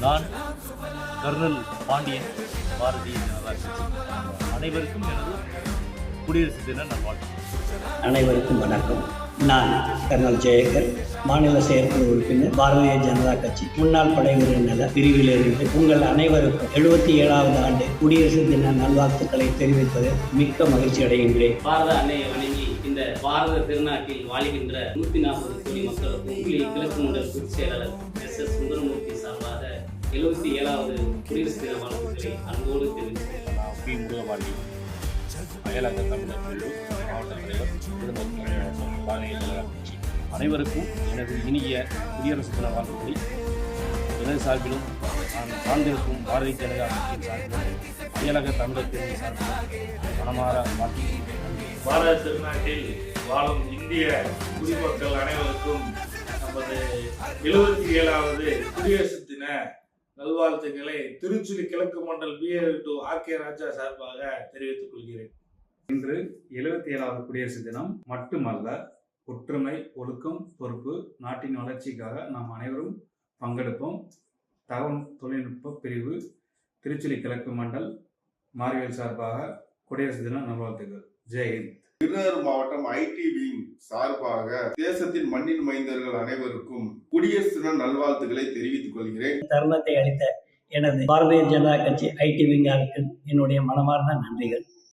நான் கர்னல் பாண்டியன், பாரதிய ஜனதா கட்சி. அனைவருக்கும் எனது குடியரசு தின நல்வாழ்த்துக்கள். அனைவருக்கும் வணக்கம். நான் கர்னல் ஜெயகர், மாநில செயற்குழு உறுப்பினர், பாரதிய ஜனதா கட்சி, முன்னாள் படை வீரர் நல பிரிவிலிருந்து உங்கள் அனைவருக்கும் 77வது ஆண்டு குடியரசு தின நல்வாழ்த்துக்களை தெரிவிப்பதில் மிக்க மகிழ்ச்சி அடைகின்றேன். பாரத அன்னையை வணங்கி இந்த பாரத திருநாட்டில் வாழ்கின்ற 140 கோடி மக்களுக்கும் கிழக்கு மண்டல பொதுச் செயலாளர் SS சுந்தரமூர்த்தி சார்பாக 77வது குடியரசு தின வாழ்த்துக்களை அன்போடு தெரிவித்துள்ளேன். பி. முருகபாண்டி, அயலக தமிழர் வெள்ளூர் மாவட்ட தலைவர், பாரதிய ஜனதா கட்சி. அனைவருக்கும் எனது இனிய குடியரசு தின வாழ்த்துக்களை எனது சார்பிலும் நான் சார்ந்திருக்கும் பாரதிய ஜனதா கட்சியின் சார்பிலும் அயலக தமிழர் பிரிவு சார்பிலும் மனமாற வாழ்த்துக்கள். பாரத திருநாட்டில் வாழும் இந்திய குடிமக்கள் அனைவருக்கும் நமது 77வது குடியரசு தின நல்வாழ்த்துக்களை திருச்சுழி கிழக்கு மண்டல் BL2 RK ராஜா சார்பாக தெரிவித்துக் கொள்கிறேன். இன்று 77வது குடியரசு தினம் மட்டுமல்ல, ஒற்றுமை, ஒழுக்கம், பொறுப்பு, நாட்டின் வளர்ச்சிக்காக நாம் அனைவரும் பங்கெடுப்போம். தகவல் தொழில்நுட்ப பிரிவு திருச்சுழி கிழக்கு மண்டல் மார்வேல் சார்பாக குடியரசு தின நல்வாழ்த்துக்கள். ஜெயஹிந்த். விருதுநகர் மாவட்டம் IT விங் சார்பாக தேசத்தின் மண்ணின் மைந்தர்கள் அனைவருக்கும் குடியரசு தின நல்வாழ்த்துக்களை தெரிவித்துக் கொள்கிறேன். தருணத்தை அளித்த எனது பாரதிய ஜனதா கட்சி IT விங்காருக்கு என்னுடைய மனமார்ந்த நன்றிகள்.